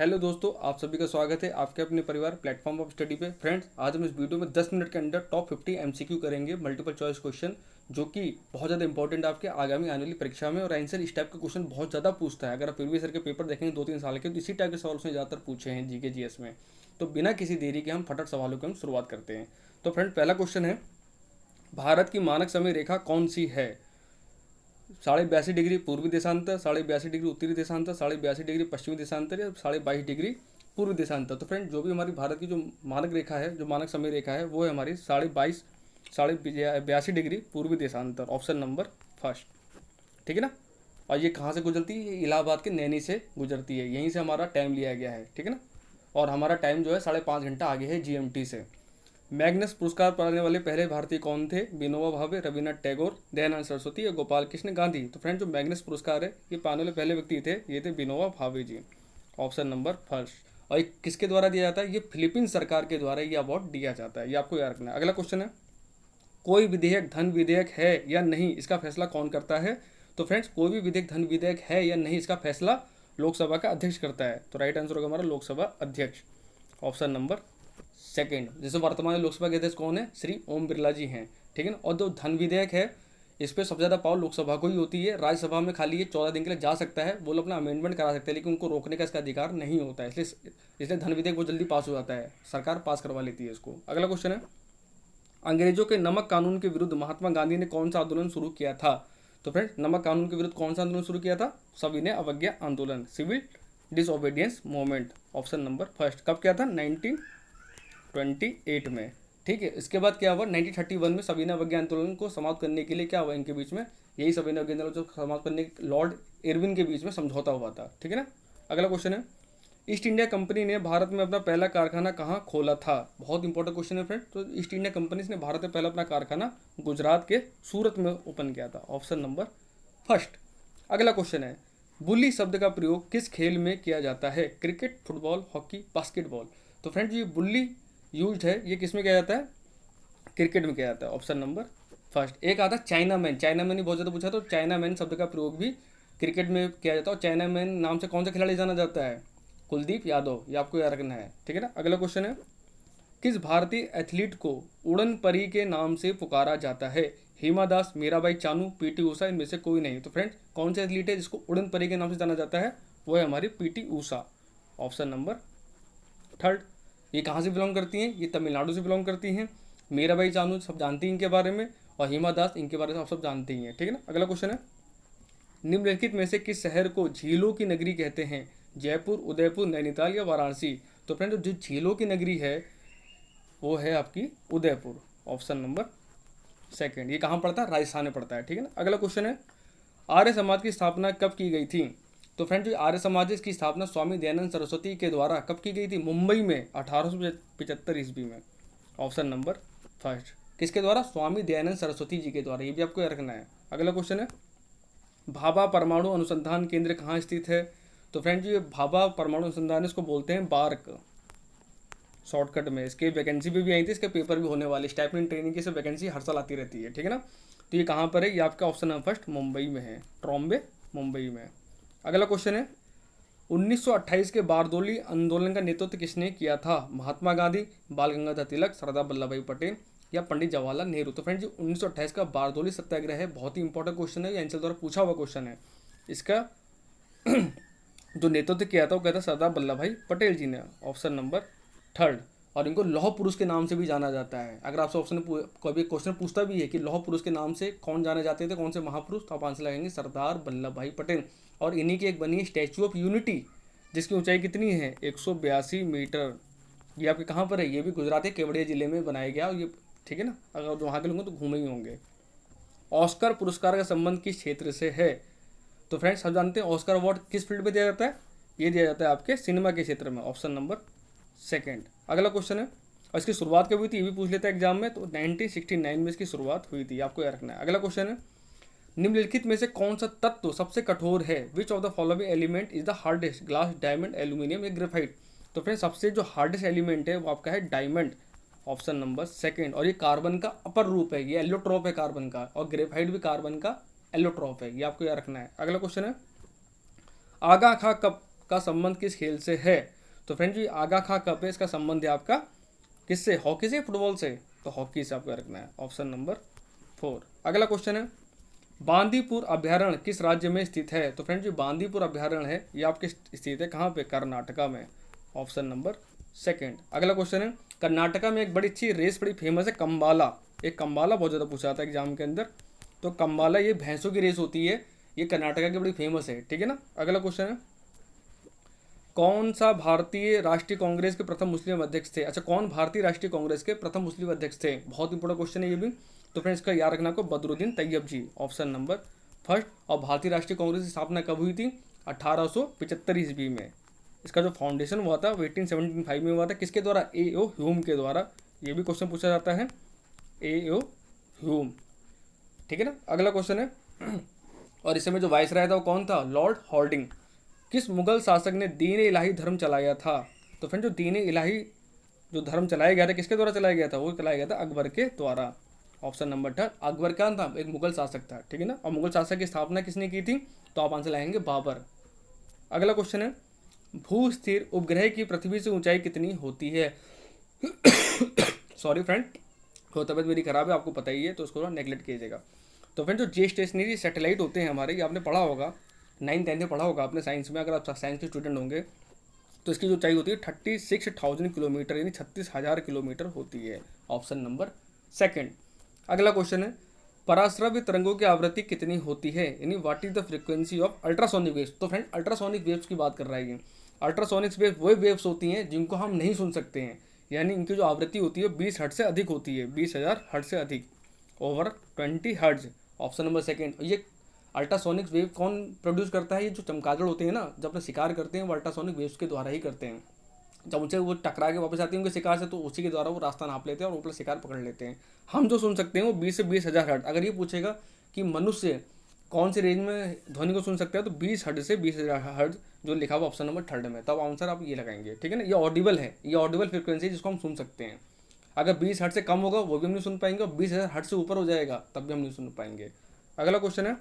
Hello दोस्तों, आप सभी का स्वागत है आपके अपने परिवार प्लेटफॉर्म ऑफ स्टडी पे। फ्रेंड्स, आज हम इस वीडियो में 10 मिनट के अंदर टॉप 50 एमसीक्यू करेंगे, मल्टीपल चॉइस क्वेश्चन, जो कि बहुत ज़्यादा इंपॉर्टेंट आपके आगामी आने वाली परीक्षा में। और आंसर इस टाइप का क्वेश्चन बहुत ज़्यादा पूछता है। अगर आप प्रीवियस ईयर के पेपर देखेंगे 2-3 साल के, तो इसी टाइप के सवाल उसने ज़्यादातर पूछे हैं जीके जीएस में। तो बिना किसी देरी के हम फटाफट सवालों की हम शुरुआत करते हैं। तो फ्रेंड, पहला क्वेश्चन है, भारत की मानक समय रेखा कौन सी है? 82.5 डिग्री पूर्वी देशांतर, 82.5 डिग्री उत्तरी देशांतर, 82.5 डिग्री पश्चिमी देशांतर, या 22.5 डिग्री पूर्वी देशांतर। तो फ्रेंड, जो भी हमारी भारत की जो मानक रेखा है, जो मानक समय रेखा है, वो है हमारी 82.5 डिग्री पूर्वी देशांतर। ऑप्शन नंबर फर्स्ट, ठीक है ना। और ये कहाँ से गुजरती है? ये इलाहाबाद के नैनी से गुजरती है। यहीं से हमारा टाइम लिया गया है, ठीक है ना। और हमारा टाइम जो है 5.5 घंटा आगे है जीएमटी से। मैग्नस पुरस्कार पाने वाले पहले भारतीय कौन थे? विनोबा भावे, रविन्द्रनाथ टैगोर, दयानंद सरस्वती या गोपाल कृष्ण गांधी। तो फ्रेंड, जो मैग्नस पुरस्कार है ये पाने वाले पहले व्यक्ति थे, ये थे विनोबा भावे जी। Option number first. और ये किसके द्वारा दिया जाता है? ये फिलीपीन सरकार के द्वारा ये अवार्ड दिया जाता है, ये आपको याद रखना है। अगला क्वेश्चन है, कोई विधेयक धन विधेयक है या नहीं, इसका फैसला कौन करता है? तो फ्रेंड्स, कोई भी विधेयक धन विधेयक है या नहीं, इसका फैसला लोकसभा का अध्यक्ष करता है। तो राइट आंसर होगा हमारा लोकसभा अध्यक्ष। Option number second. जैसे वर्तमान लोकसभा के अध्यक्ष कौन है? श्री ओम बिरला जी हैं, ठीक है ना। और जो धन विधेयक है, इस पर सबसे ज़्यादा पावर लोकसभा को ही होती है। राज्यसभा में खाली ये 14 दिन के लिए जा सकता है, वो लोग अपना अमेंडमेंट करा सकते हैं, लेकिन उनको रोकने का इसका अधिकार नहीं होता है। इसलिए धन विधेयक बहुत जल्दी पास हो जाता है, सरकार पास करवा लेती है इसको। अगला क्वेश्चन है, अंग्रेजों के नमक कानून के विरुद्ध महात्मा गांधी ने कौन सा आंदोलन शुरू किया था? तो फ्रेंड्स, नमक कानून के विरुद्ध कौन सा आंदोलन शुरू किया था? सविनय अवज्ञा आंदोलन, civil disobedience movement. Option number first. कब किया था? 1928 में, ठीक है। इसके बाद क्या हुआ? 1931 में सविनय अवज्ञा आंदोलन को समाप्त करने के लिए क्या हुआ इनके बीच में? यही सविनय अवज्ञा आंदोलन को समाप्त करने लॉर्ड इरविन के बीच में समझौता हुआ था, ठीक है ना। अगला क्वेश्चन है, ईस्ट इंडिया कंपनी ने भारत में अपना पहला कारखाना कहाँ खोला था? बहुत इंपॉर्टेंट क्वेश्चन है फ्रेंड। तो ईस्ट इंडिया कंपनी ने भारत में पहला अपना कारखाना गुजरात के सूरत में ओपन किया था। Option number first. अगला क्वेश्चन है, बुली शब्द का प्रयोग किस खेल में किया जाता है? Cricket, football, hockey, basketball. तो फ्रेंड, ये बुल्ली यूज है, ये किस में किया जाता है? क्रिकेट में किया जाता है। Option number first. एक आता है चाइना मैन, चाइना मैन ही बहुत ज़्यादा पूछा, तो चाइना मैन शब्द का प्रयोग भी क्रिकेट में किया जाता है। और चाइना मैन नाम से कौन सा खिलाड़ी जाना जाता है? कुलदीप यादव, ये आपको याद रखना है, ठीक है ना। अगला क्वेश्चन है, किस भारतीय एथलीट को उड़न परी के नाम से पुकारा जाता है? हिमा दास, मीराबाई चानू, पीटी ऊषा, इनमें से कोई नहीं। तो फ्रेंड्स, कौन से एथलीट है जिसको उड़न परी के नाम से जाना जाता है? वो है हमारी PT Usha. Option number third. ये कहाँ से बिलोंग करती हैं? ये तमिलनाडु से बिलोंग करती हैं। मीराबाई चानू सब जानती हैं इनके बारे में, और हिमा दास इनके बारे में आप सब जानते ही हैं, ठीक है ना। अगला क्वेश्चन है, निम्नलिखित में से किस शहर को झीलों की नगरी कहते हैं? जयपुर, उदयपुर, नैनीताल या वाराणसी। तो फ्रेंड, जो झीलों की नगरी है वो है आपकी उदयपुर। Option number second. ये कहाँ पड़ता है? राजस्थान में पड़ता है, ठीक है ना। अगला क्वेश्चन है, आर्य समाज की स्थापना कब की गई थी? तो फ्रेंड, जो आर्य समाज है इसकी स्थापना स्वामी दयानंद सरस्वती के द्वारा कब की गई थी? मुंबई में 1875 ईस्वी में। Option number first. किसके द्वारा? स्वामी दयानंद सरस्वती जी के द्वारा, ये भी आपको याद रखना है। अगला क्वेश्चन है, भाभा परमाणु अनुसंधान केंद्र कहाँ स्थित है? तो फ्रेंड, ये भाभा परमाणु अनुसंधान इसको बोलते हैं बार्क, शॉर्टकट में। इसके वैकेंसी भी आई थी, इसके पेपर भी होने वाले। स्टाइपेंड ट्रेनिंग की सब वैकेंसी हर साल आती रहती है, ठीक है ना। तो ये कहाँ पर है? ये आपका ऑप्शन नंबर फर्स्ट मुंबई में है, ट्रॉम्बे, मुंबई में। अगला क्वेश्चन है, 1928 के बारदोली आंदोलन का नेतृत्व किसने किया था? महात्मा गांधी, बाल गंगाधर तिलक, सरदार वल्लभ भाई पटेल या पंडित जवाहरलाल नेहरू। तो फ्रेंड, जो 1928 का बारदोली सत्याग्रह है, बहुत ही इंपॉर्टेंट क्वेश्चन है, ये आंसर द्वारा पूछा हुआ क्वेश्चन है। इसका जो नेतृत्व किया था वो कहता सरदार वल्लभ भाई पटेल जी ने। Option number third. और इनको लौह पुरुष के नाम से भी जाना जाता है। अगर आपसे ऑप्शन कभी क्वेश्चन पूछता भी है कि लौह पुरुष के नाम से कौन जाने जाते थे, कौन से महापुरुष, तो आप आंसर लगाएंगे सरदार वल्लभ भाई पटेल। और इन्हीं की एक बनी है स्टैचू ऑफ यूनिटी, जिसकी ऊंचाई कितनी है? 182 मीटर। ये आपके कहाँ पर है? ये भी गुजरात के केवड़िया जिले में बनाया गया, और ये, ठीक है ना। अगर वहाँ के लोग तो घूमे ही होंगे। ऑस्कर पुरस्कार का संबंध किस क्षेत्र से है? तो फ्रेंड्स, सब जानते हैं ऑस्कर अवार्ड किस फील्ड में दिया जाता है? ये दिया जाता है आपके सिनेमा के क्षेत्र में। Option number second. अगला क्वेश्चन है, और इसकी शुरुआत कब हुई थी ये भी पूछ लेता है एग्जाम में। तो 1969 में इसकी शुरुआत हुई थी, आपको याद रखना है। अगला क्वेश्चन है, निम्नलिखित में से कौन सा तत्व सबसे कठोर है? Which of the following element is the hardest? Glass, diamond, aluminium या ग्रेफाइट। तो फ्रेंड, सबसे जो हार्डेस्ट एलिमेंट है वो आपका है डायमंड। Option number second. और ये कार्बन का अपर रूप है, ये एलोट्रॉप है कार्बन का, और ग्रेफाइट भी कार्बन का एलोट्रॉप है, ये आपको याद रखना है। अगला क्वेश्चन है, आगा खां कब का संबंध किस खेल से है? तो फ्रेंड्स ये आगा खा कप है, इसका संबंध है आपका किससे? हॉकी से, फुटबॉल से? तो हॉकी से आपको रखना है, ऑप्शन नंबर 4। अगला क्वेश्चन है, बांदीपुर अभ्यारण्य किस राज्य में स्थित है? तो फ्रेंड्स जो बांदीपुर अभ्यारण्य है ये आपके स्थित है कहाँ पे? कर्नाटका में, ऑप्शन नंबर 2। अगला क्वेश्चन है, कर्नाटका में एक बड़ी अच्छी रेस बड़ी फेमस है, कंबाला। एक कंबाला बहुत ज़्यादा पूछा जाता है एग्जाम के अंदर। तो कंबाला ये भैंसों की रेस होती है, ये कर्नाटका की बड़ी फेमस है, ठीक है ना। अगला क्वेश्चन है, कौन सा भारतीय राष्ट्रीय कांग्रेस के प्रथम मुस्लिम अध्यक्ष थे? अच्छा, कौन भारतीय राष्ट्रीय कांग्रेस के प्रथम मुस्लिम अध्यक्ष थे? बहुत इंपॉर्टेंट क्वेश्चन है ये भी। तो फ्रेंड्स इसका याद रखना को बदरुद्दीन तैयब जी, ऑप्शन नंबर 1। और भारतीय राष्ट्रीय कांग्रेस की स्थापना कब हुई थी? 1875 ईस्वी में। इसका जो फाउंडेशन हुआ था वो 1875 में हुआ था, किसके द्वारा? A.O. ह्यूम के द्वारा। ये भी क्वेश्चन पूछा जाता है, A.O. ह्यूम, ठीक है ना। अगला क्वेश्चन है, और इस समय जो वाइसराय था वो कौन था? Lord Harding. किस मुगल शासक ने दीन इलाही धर्म चलाया था? तो फ्रेंड जो दीन इलाही जो धर्म चलाया गया था किसके द्वारा चलाया गया था? वो चलाया गया था अकबर के द्वारा, ऑप्शन नंबर 3। अकबर क्या था? एक मुगल शासक था, ठीक है ना। और मुगल शासक की स्थापना किसने की थी? तो आप आंसर लाएंगे बाबर। अगला क्वेश्चन है, भू स्थिर उपग्रह की पृथ्वी से ऊंचाई कितनी होती है? सॉरी फ्रेंड, तो तबियत मेरी खराब है, आपको पता ही है, तो उसको नेगलेक्ट कीजिएगा। तो फ्रेंड जो जे स्टेशनरी सैटेलाइट होते हैं हमारे, ये आपने पढ़ा होगा 9th-10th में पढ़ा होगा आपने साइंस में, अगर आप साइंस के स्टूडेंट होंगे तो इसकी जो ऊंचाई होती है 36,000 किलोमीटर, यानी 36,000 किलोमीटर होती है, ऑप्शन नंबर 2। अगला क्वेश्चन है, पराश्रव्य तरंगों की आवृत्ति कितनी होती है? यानी what is the frequency of ultrasonic waves? तो फ्रेंड अल्ट्रासोनिक वेव्स की बात कर रहा है ये। अल्ट्रासोनिक वेव वही वेव्स होती हैं जिनको हम नहीं सुन सकते हैं, यानी इनकी जो आवृत्ति होती है 20 हर्ट्ज से अधिक होती है, 20,000 हर्ट्ज से अधिक, ओवर 20 हर्ट्ज, ऑप्शन नंबर 2। ये अल्ट्रासोनिक वेव कौन प्रोड्यूस करता है? ये जो चमगादड़ होते हैं ना, जब अपने शिकार करते हैं वो अल्ट्रासोनिक वेव्स के द्वारा ही करते हैं। जब उनसे वो टकरा के वापस आती है उनके शिकार से, तो उसी के द्वारा वो रास्ता नाप लेते हैं और ऊपर शिकार पकड़ लेते हैं। हम जो सुन सकते हैं वो 20 से 20,000 हर्ट्ज। अगर ये पूछेगा कि मनुष्य कौन से रेंज में ध्वनि को सुन सकते हैं, तो 20 हर्ट्ज से 20,000 हर्ट्ज जो लिखा हुआ ऑप्शन नंबर 3 में, तब आंसर आप ये लगाएंगे, ठीक है ना। ये ऑडिबल है, ये ऑडिबल फ्रिक्वेंसी जिसको हम सुन सकते हैं। अगर 20 हर्ट्ज से कम होगा वो भी हम नहीं सुन पाएंगे, और 20,000 हर्ट्ज से ऊपर हो जाएगा तब भी हम नहीं सुन पाएंगे। अगला क्वेश्चन है,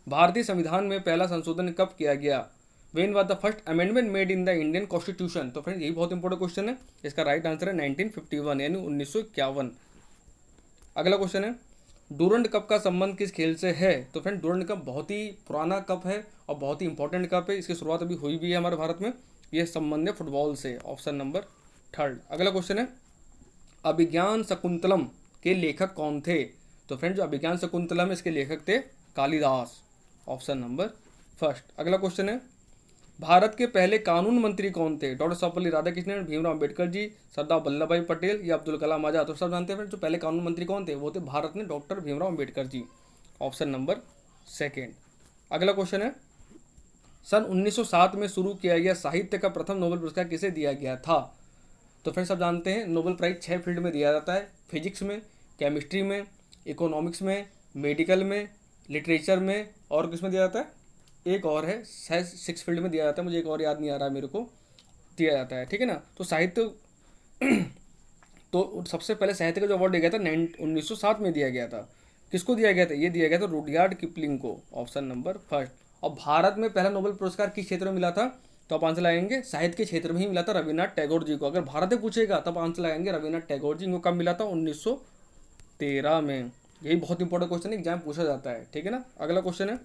भारतीय संविधान में पहला संशोधन कब किया गया? When was the first amendment made in the Indian constitution? तो फ्रेंड यही बहुत इंपॉर्टेंट क्वेश्चन है, इसका राइट आंसर है 1951, यानी 1951। अगला क्वेश्चन है, डूरंड कप का संबंध किस खेल से है? तो फ्रेंड डूरंड कप बहुत ही पुराना कप है और बहुत ही इंपॉर्टेंट कप है, इसकी शुरुआत अभी हुई भी है हमारे भारत में। यह संबंध है फुटबॉल से, ऑप्शन नंबर 3। अगला क्वेश्चन है, अभिज्ञान शकुंतलम के लेखक कौन थे? तो फ्रेंड जो अभिज्ञान शकुंतलम है इसके लेखक थे कालिदास, ऑप्शन नंबर 1। अगला क्वेश्चन है, भारत के पहले कानून मंत्री कौन थे? डॉक्टर सर्वपल्ली राधाकृष्णन, भीमराव अम्बेडकर जी, सरदार वल्लभ भाई पटेल या अब्दुल कलाम आजाद? तो सब जानते हैं फ्रेंड जो पहले कानून मंत्री कौन थे? वो थे भारत में doctor Bhimrao Ambedkar ji, option number 2। अगला क्वेश्चन है, सन 1907 में शुरू किया गया साहित्य का प्रथम नोबेल पुरस्कार किसे दिया गया था? तो फ्रेंड सब जानते हैं नोबेल प्राइज 6 फील्ड में दिया जाता है, फिजिक्स में, केमिस्ट्री में, इकोनॉमिक्स में, मेडिकल में, लिटरेचर में, और किस में दिया जाता है? एक और है, 6 फील्ड में दिया जाता है, मुझे एक और याद नहीं आ रहा मेरे को, दिया जाता है, ठीक है ना। तो साहित्य तो सबसे पहले साहित्य का जो अवार्ड दिया गया था 1907 में दिया गया था, किसको दिया गया था? ये दिया गया था रुडयार्ड किपलिंग को, ऑप्शन नंबर 1। और भारत में पहला नोबेल पुरस्कार किस क्षेत्र में मिला था? तो आप आंसर लगाएंगे साहित्य के क्षेत्र में ही मिला था, रविन्द्रनाथ टैगोर जी को। अगर भारत में पूछेगा तब आंसर लगाएंगे रविन्द्रनाथ टैगोर जी को। कब मिला था? 1913 में। यही बहुत इंपॉर्टेंट क्वेश्चन है, एग्जाम पूछा जाता है, ठीक है ना। अगला क्वेश्चन है,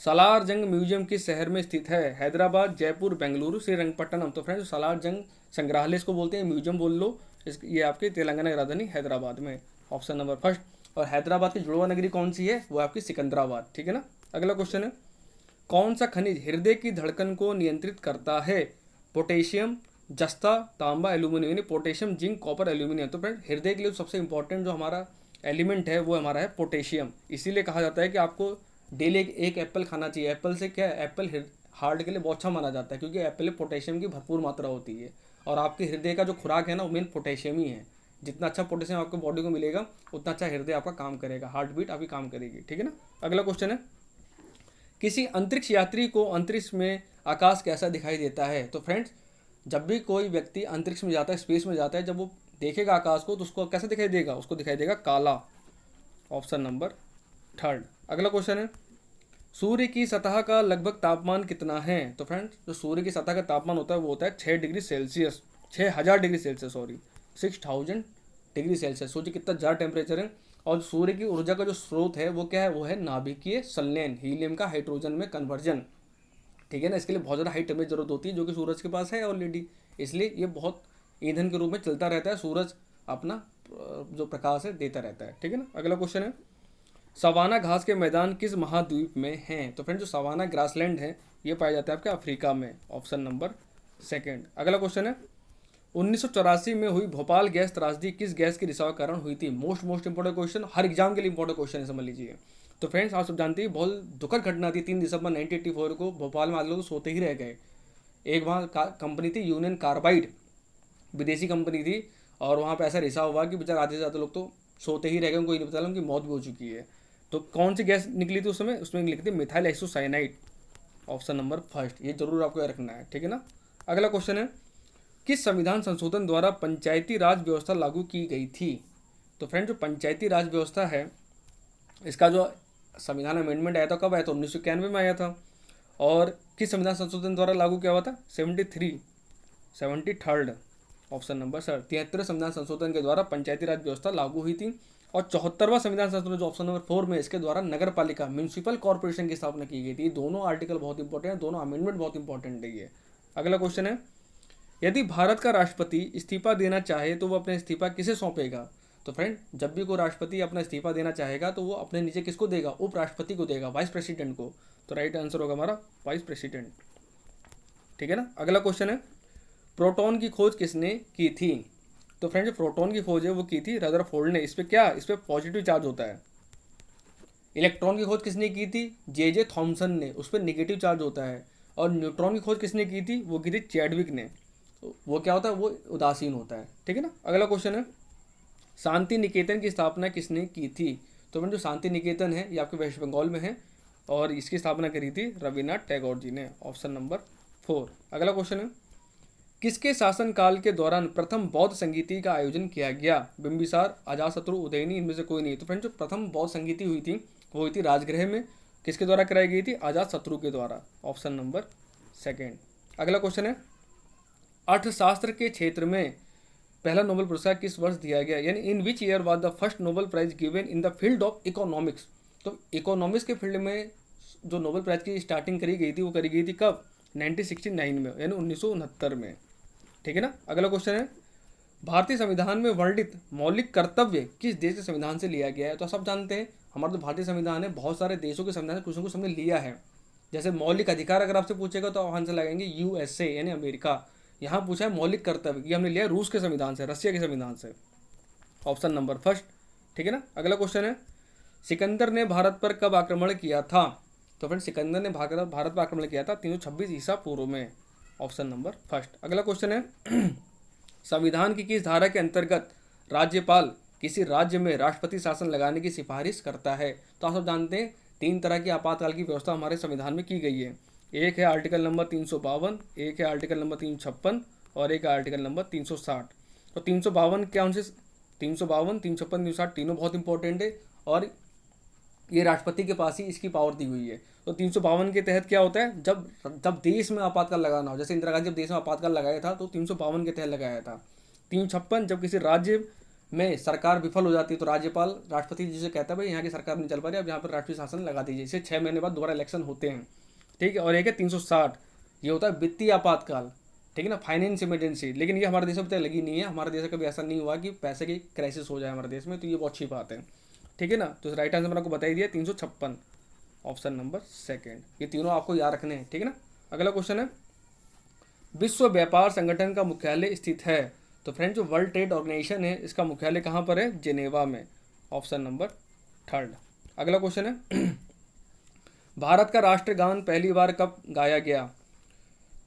सालार जंग म्यूजियम किस शहर में स्थित है? हैदराबाद, जयपुर, बेंगलुरु, श्रीरंगपट्टनम? तो फ्रेंड्स सालार जंग संग्रहालय इसको बोलते हैं, म्यूजियम बोल लो, ये आपके तेलंगाना की राजधानी हैदराबाद में, ऑप्शन नंबर 1। और हैदराबाद की जुड़वा नगरी कौन सी है? वो आपकी सिकंदराबाद, ठीक है ना। अगला क्वेश्चन है, कौन सा खनिज हृदय की धड़कन को नियंत्रित करता है? पोटेशियम, जस्ता, तांबा, एल्यूमिनियम, यानी पोटेशियम, जिंक, कॉपर, एल्यूमिनियम। तो फ्रेंड हृदय के लिए सबसे इंपॉर्टेंट जो हमारा एलिमेंट है वो हमारा है पोटेशियम। इसीलिए कहा जाता है कि आपको डेली एक एप्पल खाना चाहिए। एप्पल से क्या है? एप्पल हार्ट के लिए बहुत अच्छा माना जाता है, क्योंकि एप्पल में पोटेशियम की भरपूर मात्रा होती है, और आपके हृदय का जो खुराक है ना वो मेन पोटेशियम ही है। जितना अच्छा पोटेशियम आपको बॉडी को मिलेगा उतना अच्छा हृदय आपका काम करेगा, हार्ट बीट आपकी काम करेगी, ठीक है ना। अगला क्वेश्चन है, किसी अंतरिक्ष यात्री को अंतरिक्ष में आकाश कैसा दिखाई देता है? तो फ्रेंड्स जब भी कोई व्यक्ति अंतरिक्ष में जाता है, स्पेस में जाता है, जब वो देखेगा आकाश को तो उसको कैसा दिखाई देगा? उसको दिखाई देगा काला, ऑप्शन नंबर 3। अगला क्वेश्चन है, सूर्य की सतह का लगभग तापमान कितना है? तो फ्रेंड्स, जो सूर्य की सतह का तापमान होता है वो होता है 6 degree Celsius, 6000 degree Celsius, sorry 6000 degree Celsius. सोचिए कितना ज़्यादा टेम्परेचर है। और सूर्य की ऊर्जा का जो स्रोत है वो क्या है? वो है नाभिकीय संलयन, हीलियम का हाइड्रोजन में कन्वर्जन। ठीक है ना, इसके लिए बहुत ज़्यादा हाई टेम्परेचर जरूरत होती है, जो कि सूरज के पास है ऑलरेडी। इसलिए ये बहुत ईंधन के रूप में चलता रहता है, सूरज अपना जो प्रकाश है देता रहता है। ठीक है ना। अगला क्वेश्चन है, सवाना घास के मैदान किस महाद्वीप में हैं? तो फ्रेंड, जो सवाना ग्रासलैंड है ये पाया जाता है आपके अफ्रीका में, ऑप्शन नंबर सेकंड। अगला क्वेश्चन है, 1984 में हुई भोपाल गैस त्रासदी किस गैस के रिसाव के कारण हुई थी? मोस्ट इंपॉर्टेंट क्वेश्चन, हर एग्जाम के लिए इंपॉर्टेंट क्वेश्चन है, समझ लीजिए। तो फ्रेंड्स, आप सब जानते हैं बहुत दुखद घटना थी, 3 दिसंबर 1984 को भोपाल में आज लोग सोते ही रह गए। एक वहाँ कंपनी थी यूनियन कार्बाइड, विदेशी कंपनी थी, और वहाँ पे ऐसा रिसाव हुआ कि बेचारे आधे से ज़्यादा लोग तो सोते ही रह गए, उनको ये नहीं पता उनकी मौत भी हो चुकी है। तो कौन सी गैस निकली थी उस समय? उसमें निकली थी methyl isocyanide, option number first. ये जरूर आपको याद रखना है। ठीक है ना। अगला क्वेश्चन है, किस संविधान संशोधन द्वारा पंचायती राज व्यवस्था लागू की गई थी? तो फ्रेंड, जो पंचायती राज व्यवस्था है इसका जो संविधान अमेंडमेंट आया था, कब आया था? 1991 में आया था। और किस संविधान संशोधन द्वारा लागू किया हुआ था? 73rd, ऑप्शन नंबर सर 73 संविधान संशोधन के द्वारा पंचायती राज व्यवस्था लागू हुई थी। और 74वां संविधान संशोधन जो ऑप्शन नंबर 4 में, इसके द्वारा नगर पालिका म्यूनसिपल कॉर्पोरेशन की स्थापना की गई थी। दोनों आर्टिकल बहुत इंपॉर्टेंट है, दोनों अमेंडमेंट बहुत इंपॉर्टेंट है ये। अगला क्वेश्चन है, यदि भारत का राष्ट्रपति इस्तीफा देना चाहे तो वो अपना इस्तीफा किसे सौंपेगा? तो फ्रेंड, जब भी कोई राष्ट्रपति अपना इस्तीफा देना चाहेगा तो वो अपने नीचे किसको देगा? उपराष्ट्रपति को देगा, वाइस प्रेसिडेंट को। तो राइट आंसर होगा हमारा वाइस प्रेसिडेंट। ठीक है ना। अगला क्वेश्चन है, प्रोटॉन की खोज किसने की थी? तो फ्रेंड, जो प्रोटॉन की खोज है वो की थी रदरफोर्ड ने। इस पर क्या? इस पर पॉजिटिव चार्ज होता है। इलेक्ट्रॉन की खोज किसने की थी? जे थॉमसन ने, उस पर निगेटिव चार्ज होता है। और न्यूट्रॉन की खोज किसने की थी? वो की थी चैडविक ने। वो क्या होता है? वो उदासीन होता है। ठीक है ना। अगला क्वेश्चन है, शांति निकेतन की स्थापना किसने की थी? तो फ्रेंड, जो शांति निकेतन है ये आपके वेस्ट बंगाल में है, और इसकी स्थापना करी थी रविन्द्रनाथ टैगोर जी ने, ऑप्शन नंबर 4। अगला क्वेश्चन है, किसके शासनकाल के दौरान प्रथम बौद्ध संगीति का आयोजन किया गया? बिंबिसार, अजातशत्रु, उदयनी, इनमें से कोई नहीं। तो फ्रेंड, जो प्रथम बौद्ध संगीति हुई थी वो हुई थी राजगृह में। किसके द्वारा कराई गई थी? अजातशत्रु के द्वारा, ऑप्शन नंबर सेकेंड। अगला क्वेश्चन है, अर्थशास्त्र के क्षेत्र में पहला नोबेल पुरस्कार किस वर्ष दिया गया? यानी in which year was the first Nobel prize given in the field of economics? तो इकोनॉमिक्स के फील्ड में जो नोबेल प्राइज की स्टार्टिंग करी गई थी वो करी गई थी कब? 1969 में, यानी 1969 में। ठीक है ना। अगला क्वेश्चन है, भारतीय संविधान में वर्णित मौलिक कर्तव्य किस देश के संविधान से लिया गया है? तो सब जानते हैं हमारा जो भारतीय संविधान है बहुत सारे देशों के संविधान से कुछ न कुछ हमने लिया है। जैसे मौलिक अधिकार अगर आपसे पूछेगा तो आप आंसर लगाएंगे USA यानी अमेरिका। यहाँ पूछा है मौलिक कर्तव्य, ये हमने लिया है रूस के संविधान से, रशिया के संविधान से, ऑप्शन नंबर फर्स्ट। ठीक है ना। अगला क्वेश्चन है, सिकंदर ने भारत पर कब आक्रमण किया था? तो फ्रेंड, सिकंदर ने भारत पर आक्रमण किया था 326 ईसा पूर्व में, ऑप्शन नंबर फर्स्ट। अगला क्वेश्चन है, संविधान की किस धारा के अंतर्गत राज्यपाल किसी राज्य में राष्ट्रपति शासन लगाने की सिफारिश करता है? तो आप सब जानते हैं 3 तरह की आपातकाल की व्यवस्था हमारे संविधान में की गई है। एक है आर्टिकल नंबर 352, एक है आर्टिकल नंबर 356 और एक है आर्टिकल नंबर 360। तो 352 क्या उनसे 352, 356, 360 तीनों बहुत इंपॉर्टेंट है, और ये राष्ट्रपति के पास ही इसकी पावर दी हुई है। तो 352 के तहत क्या होता है, जब जब देश में आपातकाल लगाना हो, जैसे इंदिरा गांधी जब देश में आपातकाल लगाया था तो 352 के तहत लगाया था। 356 जब किसी राज्य में सरकार विफल हो जाती है तो राज्यपाल राष्ट्रपति जी से कहता है भाई यहाँ की सरकार नहीं चल पा रही, अब यहाँ पर राष्ट्रीय शासन लगा दीजिए। इसे 6 महीने बाद दोबारा इलेक्शन होते हैं। ठीक है। और एक है 360, ये होता है वित्तीय आपातकाल। ठीक है ना, फाइनेंस इमरजेंसी। लेकिन ये हमारे देश में लगी नहीं है, हमारे देश में कभी ऐसा नहीं हुआ कि पैसे की क्राइसिस हो जाए हमारे देश में, तो ये बहुत अच्छी बात है। ठीक है ना। तो राइट आंसर मैंने आपको बता ही दिया 356, ऑप्शन नंबर सेकेंड। ये तीनों आपको याद रखने हैं। ठीक है ना। अगला क्वेश्चन है, विश्व व्यापार संगठन का मुख्यालय स्थित है? तो फ्रेंड, जो वर्ल्ड ट्रेड ऑर्गेनाइजेशन है इसका मुख्यालय कहाँ पर है? जिनेवा में, ऑप्शन नंबर थर्ड। अगला क्वेश्चन है, भारत का राष्ट्रगान पहली बार कब गाया गया?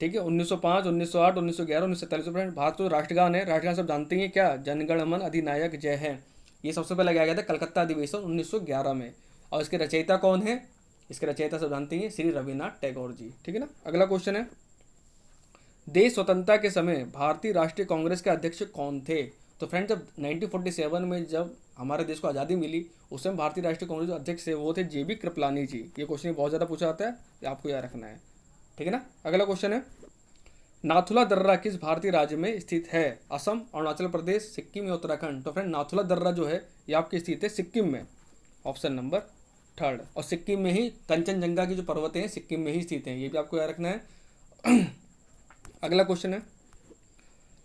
ठीक है, 1905, 1908, 1911, 1947। फ्रेंड, भारत जो राष्ट्रगान है, राष्ट्रगान सब जानते हैं क्या? जनगण मन अधिनायक जय है। ये सबसे पहले गाया गया था कलकत्ता अधिवेशन 1911 में। और इसके रचयिता कौन है? इसके रचयिता सब जानते हैं, श्री रविन्द्रनाथ टैगोर जी। ठीक है ना। अगला क्वेश्चन है, देश स्वतंत्रता के समय भारतीय राष्ट्रीय कांग्रेस के अध्यक्ष कौन थे? तो फ्रेंड जब 1947 में जब हमारे देश को आज़ादी मिली उस समय भारतीय राष्ट्रीय कांग्रेस जो अध्यक्ष थे वो थे JB कृपलानी जी। ये क्वेश्चन बहुत ज़्यादा पूछा जाता है, ये आपको याद रखना है, ठीक है ना। अगला क्वेश्चन है, नाथुला दर्रा किस भारतीय राज्य में स्थित है? असम, अरुणाचल प्रदेश, सिक्किम या उत्तराखंड? तो फ्रेंड नाथुला दर्रा जो है ये आपकी स्थित है सिक्किम में, ऑप्शन नंबर थर्ड। और सिक्किम में ही कंचनजंगा की जो पर्वत हैं सिक्किम में ही स्थित हैं, ये भी आपको याद रखना है। अगला क्वेश्चन है,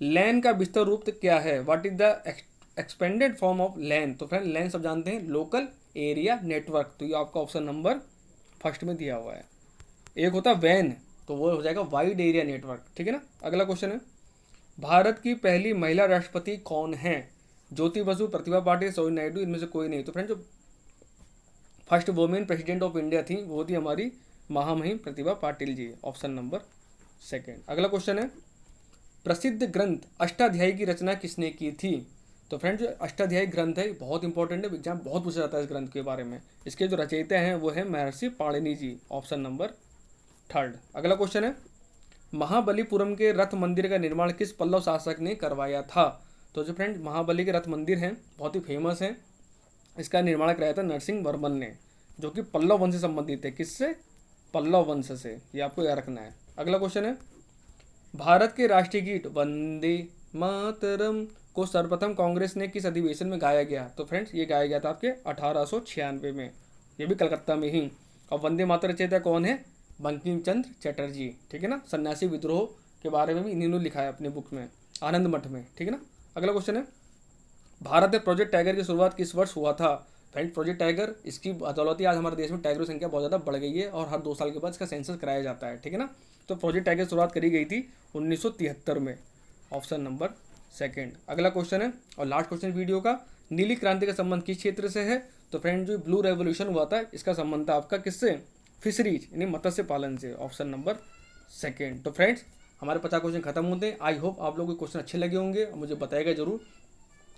लैन का विस्तार रूप क्या है? What is the expanded form of LAN? तो फ्रेंड लैन सब जानते हैं लोकल एरिया नेटवर्क, तो ये आपका ऑप्शन नंबर फर्स्ट में दिया हुआ है। एक होता है वैन, तो वो हो जाएगा वाइड एरिया नेटवर्क, ठीक है ना। अगला क्वेश्चन है, भारत की पहली महिला राष्ट्रपति कौन है? ज्योति बसु, प्रतिभा पाटिल, सरोजिनी नायडू, इनमें से कोई नहीं। तो फ्रेंड जो first women president of India थी वो थी हमारी महामहिम Pratibha Patil ji, option number second. अगला क्वेश्चन है, प्रसिद्ध ग्रंथ अष्टाध्यायी की रचना किसने की थी? तो फ्रेंड जो अष्टाध्यायी ग्रंथ है बहुत इंपॉर्टेंट है, एग्जाम बहुत पूछा जाता है इस ग्रंथ के बारे में। इसके जो रचयिता हैं वो है महर्षि पाणिनि जी, ऑप्शन नंबर थर्ड। अगला क्वेश्चन है, महाबलीपुरम के रथ मंदिर का निर्माण किस पल्लव शासक ने करवाया था? तो जो फ्रेंड महाबली के रथ मंदिर हैं बहुत ही फेमस हैं, इसका निर्माण कराया था नरसिंह वर्मन ने, जो कि पल्लव वंश से संबंधित है। किससे? पल्लव वंश से, ये आपको याद रखना है। अगला क्वेश्चन है, भारत के राष्ट्रीय गीत वंदे मातरम को सर्वप्रथम कांग्रेस ने किस अधिवेशन में गाया गया? तो फ्रेंड्स ये गाया गया था आपके 1896 में, ये भी कलकत्ता में ही। और वंदे मातरम रचयिता कौन है? बंकिम चंद्र चटर्जी, ठीक है ना। सन्यासी विद्रोह के बारे में भी इन्होंने लिखा है अपने बुक में, आनंद मठ में, ठीक है ना। अगला क्वेश्चन है, भारत में प्रोजेक्ट टाइगर की शुरुआत किस वर्ष हुआ था? फ्रेंड प्रोजेक्ट टाइगर, इसकी बदौलत ही आज हमारे देश में टाइगरों की संख्या बहुत ज़्यादा बढ़ गई है और हर 2 साल के बाद इसका सेंसस कराया जाता है, ठीक है ना। तो प्रोजेक्ट टाइगर की शुरुआत करी गई थी 1973 में, ऑप्शन नंबर सेकेंड। अगला क्वेश्चन है और लास्ट क्वेश्चन वीडियो का, नीली क्रांति का संबंध किस क्षेत्र से है? तो फ्रेंड जो ब्लू रेवोल्यूशन हुआ था इसका संबंध था आपका किससे? फिशरीज यानी मत्स्य पालन से, ऑप्शन नंबर सेकेंड। तो फ्रेंड्स हमारे 50 क्वेश्चन खत्म होते हैं। आई होप आप लोगों को क्वेश्चन अच्छे लगे होंगे और मुझे बताएगा जरूर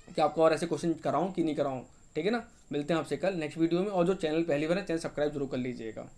कि आपको और ऐसे क्वेश्चन कराऊं कि नहीं कराऊं, ठीक है ना। मिलते हैं आपसे कल नेक्स्ट वीडियो में, और जो चैनल पहली बार है चैनल सब्सक्राइब जरूर कर लीजिएगा।